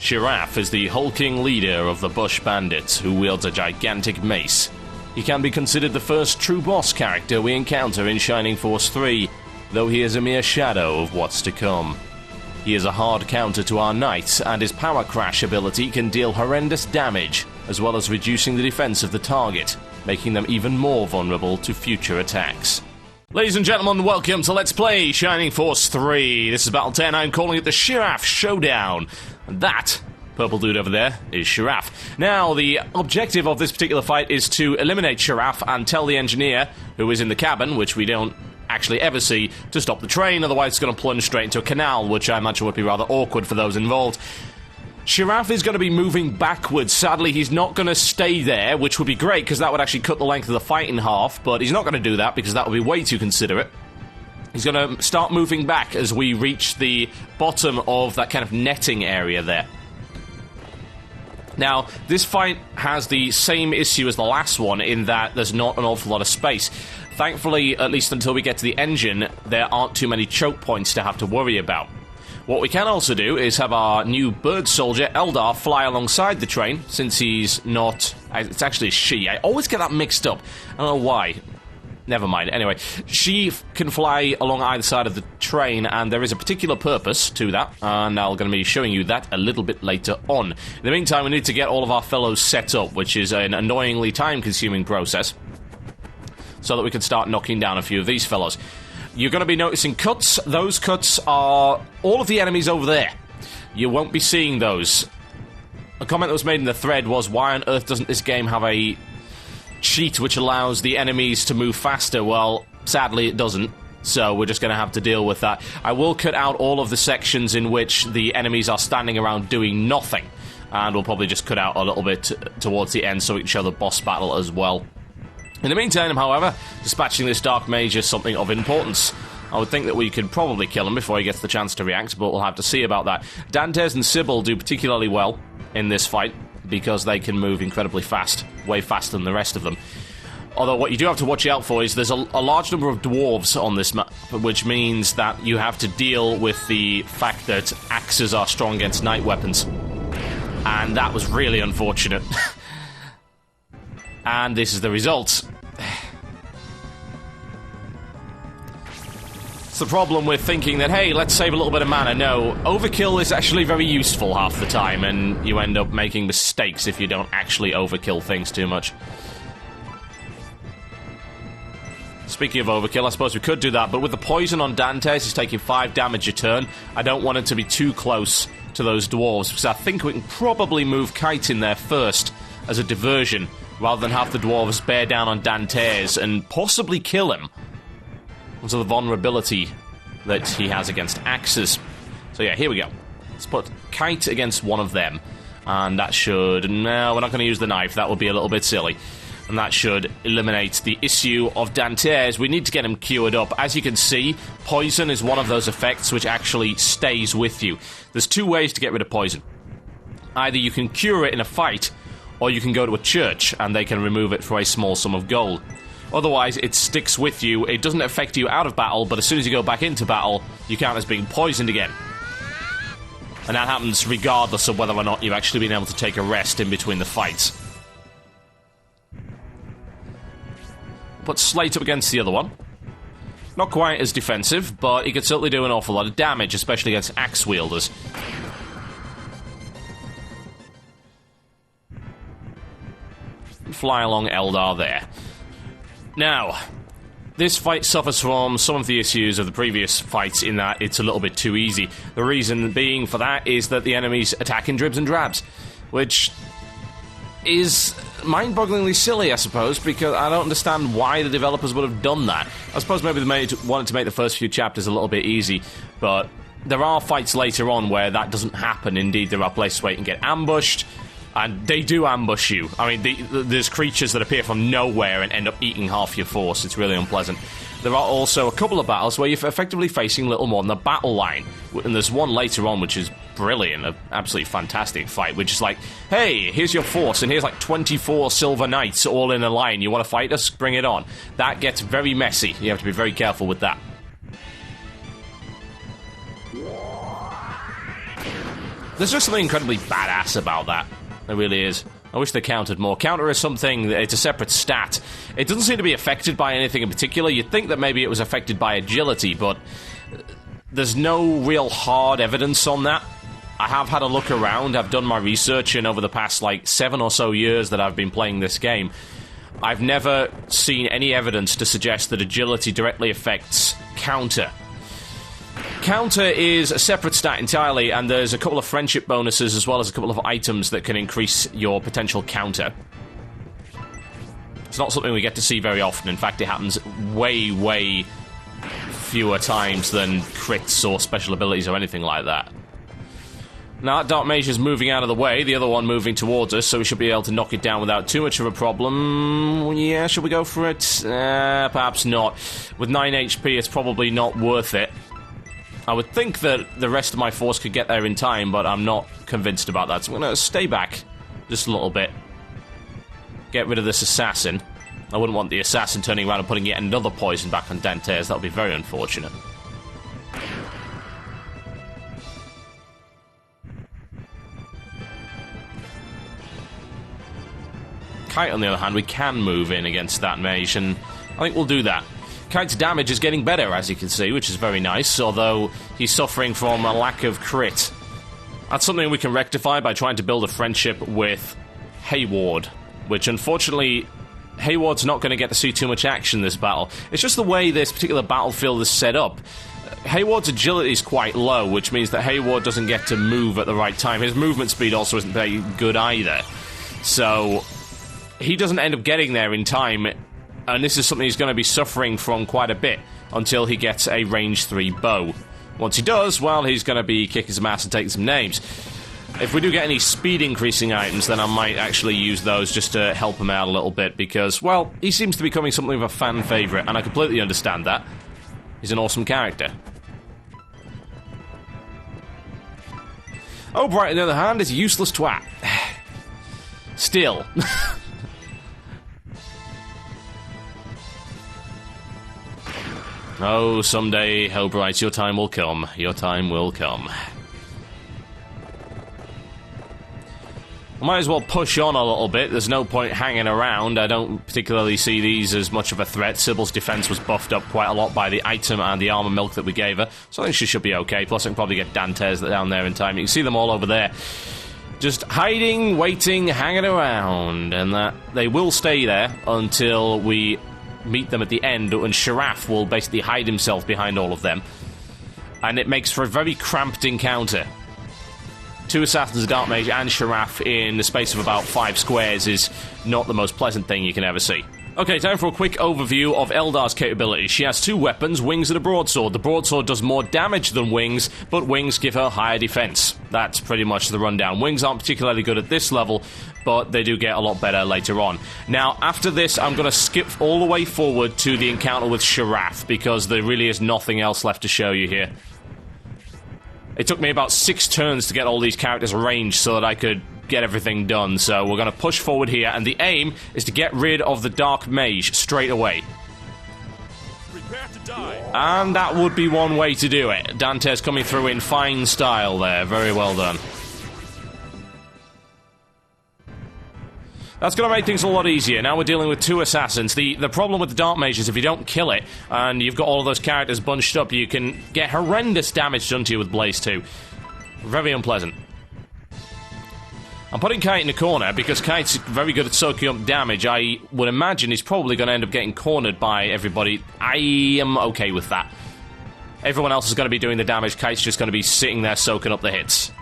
Shiraf is the hulking leader of the Bush Bandits, who wields a gigantic mace. He can be considered the first true boss character we encounter in Shining Force 3, though he is a mere shadow of what's to come. He is a hard counter to our knights, and his power crash ability can deal horrendous damage, as well as reducing the defense of the target, making them even more vulnerable to future attacks. Ladies and gentlemen, welcome to Let's Play Shining Force 3. This is Battle 10, I'm calling it the Shiraf Showdown. And that purple dude over there is Shiraf. Now, the objective of this particular fight is to eliminate Shiraf and tell the engineer, who is in the cabin, which we don't actually ever see, to stop the train, otherwise it's going to plunge straight into a canal, which I imagine would be rather awkward for those involved. Shiraf is going to be moving backwards. Sadly, he's not going to stay there, which would be great, because that would actually cut the length of the fight in half, but he's not going to do that, because that would be way too considerate. He's going to start moving back as we reach the bottom of that kind of netting area there. Now, this fight has the same issue as the last one, in that there's not an awful lot of space. Thankfully, at least until we get to the engine, there aren't too many choke points to have to worry about. What we can also do is have our new bird soldier, Eldar, fly alongside the train, since he's not... It's actually a she. I always get that mixed up. I don't know why. Never mind. Anyway, she can fly along either side of the train, and there is a particular purpose to that, and I'm going to be showing you that a little bit later on. In the meantime, we need to get all of our fellows set up, which is an annoyingly time-consuming process, so that we can start knocking down a few of these fellows. You're going to be noticing cuts. Those cuts are all of the enemies over there. You won't be seeing those. A comment that was made in the thread was, why on earth doesn't this game have a cheat which allows the enemies to move faster? Well, sadly it doesn't, so we're just going to have to deal with that. I will cut out all of the sections in which the enemies are standing around doing nothing, and we'll probably just cut out a little bit towards the end so we can show the boss battle as well. In the meantime, however, dispatching this Dark Mage is something of importance. I would think that we could probably kill him before he gets the chance to react, but we'll have to see about that. Dantes and Sybil do particularly well in this fight, because they can move incredibly fast, way faster than the rest of them. Although what you do have to watch out for is there's a large number of dwarves on this map, which means that you have to deal with the fact that axes are strong against night weapons. And that was really unfortunate. And this is the result. It's the problem with thinking that, hey, let's save a little bit of mana. No, overkill is actually very useful half the time, and you end up making mistakes if you don't actually overkill things too much. Speaking of overkill, I suppose we could do that, but with the poison on Dantes, he's taking 5 damage a turn. I don't want it to be too close to those dwarves, because I think we can probably move Kite in there first as a diversion, rather than have the dwarves bear down on Dantes and possibly kill him. So the vulnerability that he has against axes. So yeah, here we go. Let's put Kite against one of them. And that should... No, we're not going to use the knife. That would be a little bit silly. And that should eliminate the issue of Dantes. We need to get him cured up. As you can see, poison is one of those effects which actually stays with you. There's 2 ways to get rid of poison. Either you can cure it in a fight, or you can go to a church and they can remove it for a small sum of gold. Otherwise, it sticks with you. It doesn't affect you out of battle, but as soon as you go back into battle, you count as being poisoned again. And that happens regardless of whether or not you've actually been able to take a rest in between the fights. Put Slate up against the other one. Not quite as defensive, but he could certainly do an awful lot of damage, especially against axe wielders. Fly along Eldar there. Now, this fight suffers from some of the issues of the previous fights in that it's a little bit too easy. The reason being for that is that the enemies attack in dribs and drabs, which is mind-bogglingly silly, I suppose, because I don't understand why the developers would have done that. I suppose maybe they wanted to make the first few chapters a little bit easy, but there are fights later on where that doesn't happen. Indeed, there are places where you can get ambushed, and they do ambush you. I mean, there's creatures that appear from nowhere and end up eating half your force. It's really unpleasant. There are also a couple of battles where you're effectively facing little more than the battle line. And there's one later on which is brilliant, an absolutely fantastic fight, which is like, hey, here's your force, and here's like 24 silver knights all in a line. You want to fight us? Bring it on. That gets very messy. You have to be very careful with that. There's just something incredibly badass about that. There really is. I wish they counted more. Counter is something, it's a separate stat. It doesn't seem to be affected by anything in particular. You'd think that maybe it was affected by agility, but there's no real hard evidence on that. I have had a look around, I've done my research, and over the past, 7 or so years that I've been playing this game, I've never seen any evidence to suggest that agility directly affects counter. Counter is a separate stat entirely, and there's a couple of friendship bonuses as well as a couple of items that can increase your potential counter. It's not something we get to see very often. In fact, it happens way, way fewer times than crits or special abilities or anything like that. Now, that Dark Mage is moving out of the way, the other one moving towards us, so we should be able to knock it down without too much of a problem. Yeah, should we go for it? Perhaps not. With 9 HP, it's probably not worth it. I would think that the rest of my force could get there in time, but I'm not convinced about that, so I'm going to stay back just a little bit. Get rid of this assassin. I wouldn't want the assassin turning around and putting yet another poison back on Dantes. That would be very unfortunate. Kite, on the other hand, we can move in against that mage, and I think we'll do that. Kite's damage is getting better, as you can see, which is very nice, although he's suffering from a lack of crit. That's something we can rectify by trying to build a friendship with Hayward, which unfortunately, Hayward's not going to get to see too much action this battle. It's just the way this particular battlefield is set up. Hayward's agility is quite low, which means that Hayward doesn't get to move at the right time. His movement speed also isn't very good either. So he doesn't end up getting there in time, and this is something he's going to be suffering from quite a bit until he gets a range 3 bow. Once he does, well, he's going to be kicking some ass and taking some names. If we do get any speed increasing items, then I might actually use those just to help him out a little bit, because, well, he seems to be becoming something of a fan favourite, and I completely understand that. He's an awesome character. O'Bright, on the other hand, is a useless twat. Still. Oh, someday, O'Bright, your time will come. Your time will come. I might as well push on a little bit. There's no point hanging around. I don't particularly see these as much of a threat. Sybil's defense was buffed up quite a lot by the item and the armor milk that we gave her, so I think she should be okay. Plus, I can probably get Dantes down there in time. You can see them all over there. Just hiding, waiting, hanging around, and that they will stay there until we meet them at the end, and Shiraf will basically hide himself behind all of them, and it makes for a very cramped encounter. 2 assassins, a Dark Mage, and Shiraf in the space of about 5 squares is not the most pleasant thing you can ever see. Okay, time for a quick overview of Eldar's capabilities. She has 2 weapons, Wings and a Broadsword. The Broadsword does more damage than Wings, but Wings give her higher defense. That's pretty much the rundown. Wings aren't particularly good at this level, but they do get a lot better later on. Now, after this, I'm going to skip all the way forward to the encounter with Shiraf, because there really is nothing else left to show you here. It took me about 6 turns to get all these characters ranged so that I could get everything done, so we're going to push forward here, and the aim is to get rid of the Dark Mage straight away. Prepare to die. And that would be one way to do it. Dante's coming through in fine style there. Very well done. That's going to make things a lot easier. Now we're dealing with 2 assassins. The problem with the Dark Mage is if you don't kill it, and you've got all of those characters bunched up, you can get horrendous damage done to you with Blaze 2. Very unpleasant. I'm putting Kite in the corner because Kite's very good at soaking up damage. I would imagine he's probably going to end up getting cornered by everybody. I am okay with that. Everyone else is going to be doing the damage. Kite's just going to be sitting there soaking up the hits.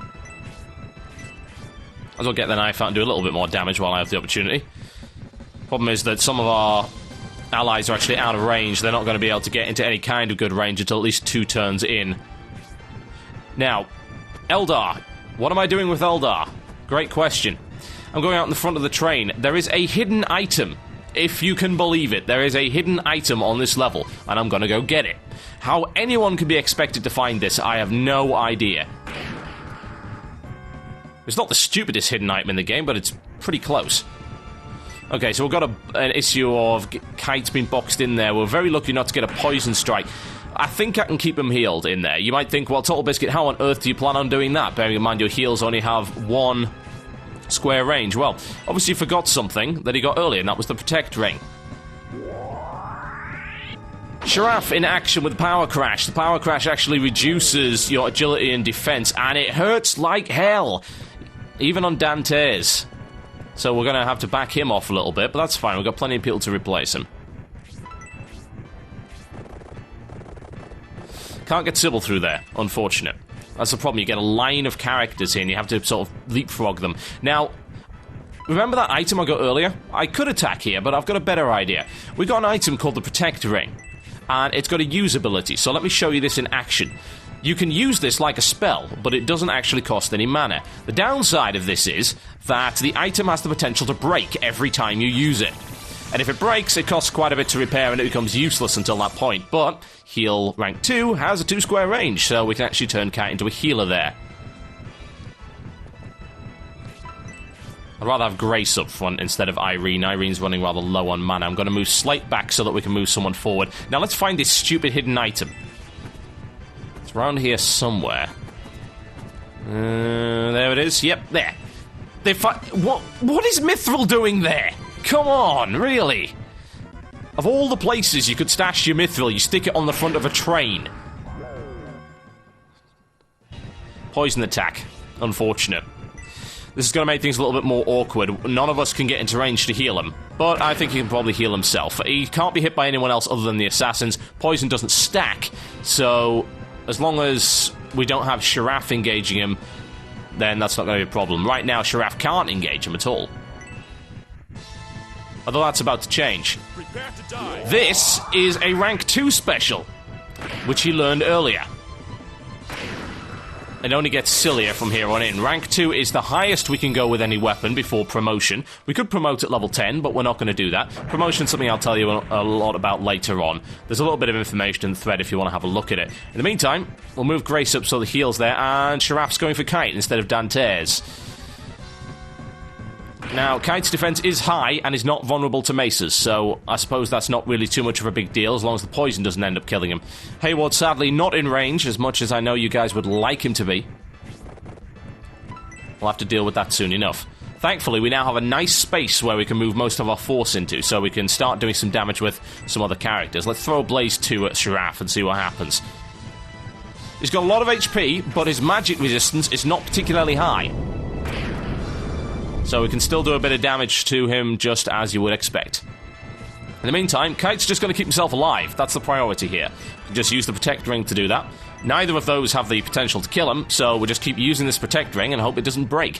As well get the knife out and do a little bit more damage while I have the opportunity. Problem is that some of our allies are actually out of range. They're not going to be able to get into any kind of good range until at least 2 turns in. Now, Eldar. What am I doing with Eldar? Great question. I'm going out in the front of the train. There is a hidden item. If you can believe it, there is a hidden item on this level, and I'm going to go get it. How anyone can be expected to find this, I have no idea. It's not the stupidest hidden item in the game, but it's pretty close. Okay, so we've got an issue of Kite's been boxed in there. We're very lucky not to get a poison strike. I think I can keep him healed in there. You might think, well, Totalbiscuit, how on earth do you plan on doing that? Bearing in mind your heals only have 1 square range. Well, obviously you forgot something that he got earlier, and that was the Protect Ring. Shiraf in action with Power Crash. The Power Crash actually reduces your agility and defense, and it hurts like hell, even on Dantes. So we're going to have to back him off a little bit, but that's fine. We've got plenty of people to replace him. Can't get Sybil through there. Unfortunate. That's the problem. You get a line of characters here, and you have to sort of leapfrog them. Now, remember that item I got earlier? I could attack here, but I've got a better idea. We got an item called the Protect Ring, and it's got a use ability, so let me show you this in action. You can use this like a spell, but it doesn't actually cost any mana. The downside of this is that the item has the potential to break every time you use it. And if it breaks, it costs quite a bit to repair, and it becomes useless until that point. But heal rank 2 has a 2 square range, so we can actually turn Kite into a healer there. I'd rather have Grace up front instead of Irene. Irene's running rather low on mana. I'm going to move Slate back so that we can move someone forward. Now let's find this stupid hidden item. It's around here somewhere. There it is. Yep, there. What is Mithril doing there? Come on, really? Of all the places you could stash your Mithril, you stick it on the front of a train. Poison attack. Unfortunate. This is going to make things a little bit more awkward. None of us can get into range to heal him, but I think he can probably heal himself. He can't be hit by anyone else other than the assassins. Poison doesn't stack, so as long as we don't have Shiraf engaging him, then that's not going to be a problem. Right now, Shiraf can't engage him at all. Although that's about to change. Prepare to die. This is a rank 2 special, which he learned earlier. It only gets sillier from here on in. Rank 2 is the highest we can go with any weapon before promotion. We could promote at level 10, but we're not going to do that. Promotion's something I'll tell you a lot about later on. There's a little bit of information in the thread if you want to have a look at it. In the meantime, we'll move Grace up so the heal's there, and Shiraf's going for Kite instead of Dantes. Now, Kite's defense is high and is not vulnerable to maces, so I suppose that's not really too much of a big deal as long as the poison doesn't end up killing him. Hayward, sadly, not in range as much as I know you guys would like him to be. We'll have to deal with that soon enough. Thankfully, we now have a nice space where we can move most of our force into, so we can start doing some damage with some other characters. Let's throw a Blaze 2 at Shiraf and see what happens. He's got a lot of HP, but his magic resistance is not particularly high. So we can still do a bit of damage to him just as you would expect. In the meantime, Kite's just going to keep himself alive. That's the priority here. Just use the Protect Ring to do that. Neither of those have the potential to kill him, so we'll just keep using this Protect Ring and hope it doesn't break.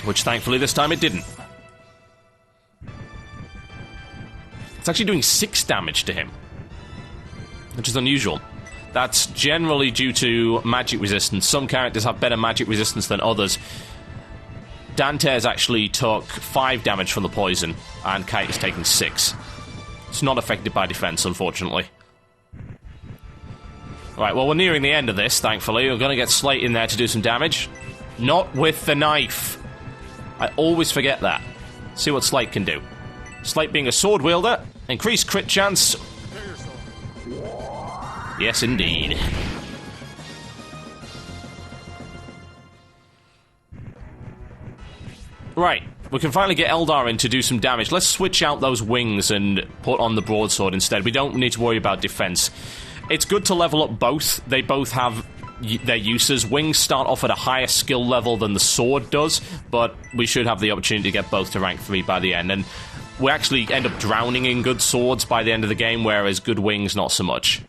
Which thankfully this time it didn't. It's actually doing 6 damage to him, which is unusual. That's generally due to magic resistance. Some characters have better magic resistance than others. Dantes actually took 5 damage from the poison, and Kite is taking 6. It's not affected by defense, unfortunately. Right, well, we're nearing the end of this, thankfully. We're going to get Slate in there to do some damage. Not with the knife. I always forget that. See what Slate can do. Slate being a sword wielder, increased crit chance. Yes, indeed. Right, we can finally get Eldar in to do some damage. Let's switch out those wings and put on the broadsword instead. We don't need to worry about defense. It's good to level up both. They both have their uses. Wings start off at a higher skill level than the sword does, but we should have the opportunity to get both to rank 3 by the end. And we actually end up drowning in good swords by the end of the game, whereas good wings, not so much.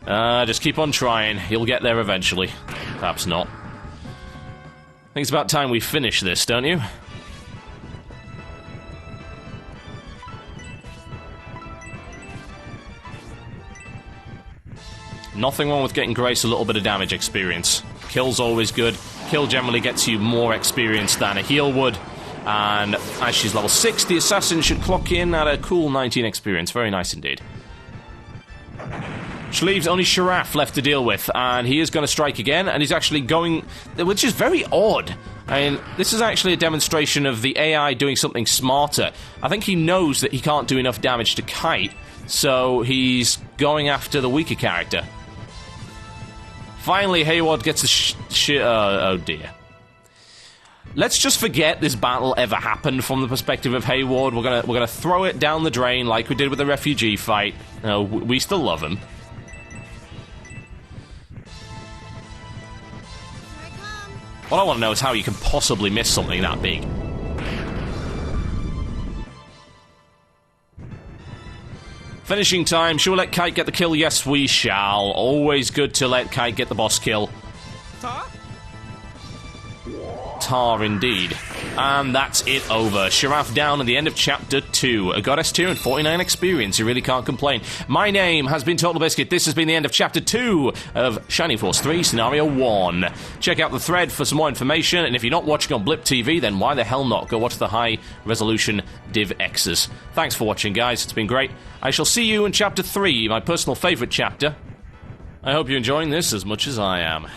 Just keep on trying. You'll get there eventually. Perhaps not. I think it's about time we finish this, don't you? Nothing wrong with getting Grace a little bit of damage experience. Kill's always good. Kill generally gets you more experience than a heal would. And as she's level 6, the assassin should clock in at a cool 19 experience. Very nice indeed. Which leaves only Shiraf left to deal with, and he is going to strike again, and he's actually going, which is very odd. I mean, this is actually a demonstration of the AI doing something smarter. I think he knows that he can't do enough damage to Kite, so he's going after the weaker character. Finally, Hayward gets the oh dear. Let's just forget this battle ever happened from the perspective of Hayward. We're gonna throw it down the drain like we did with the refugee fight. We still love him. What I want to know is how you can possibly miss something that big. Finishing time. Should we let Kite get the kill? Yes, we shall. Always good to let Kite get the boss kill. Tar indeed. And that's it over. Shiraf down at the end of Chapter 2. A Goddess tier and 49 experience. You really can't complain. My name has been Totalbiscuit. This has been the end of Chapter 2 of Shining Force 3 Scenario 1. Check out the thread for some more information, and if you're not watching on Blip TV, then why the hell not? Go watch the high-resolution DivX's. Thanks for watching, guys. It's been great. I shall see you in Chapter 3, my personal favourite chapter. I hope you're enjoying this as much as I am.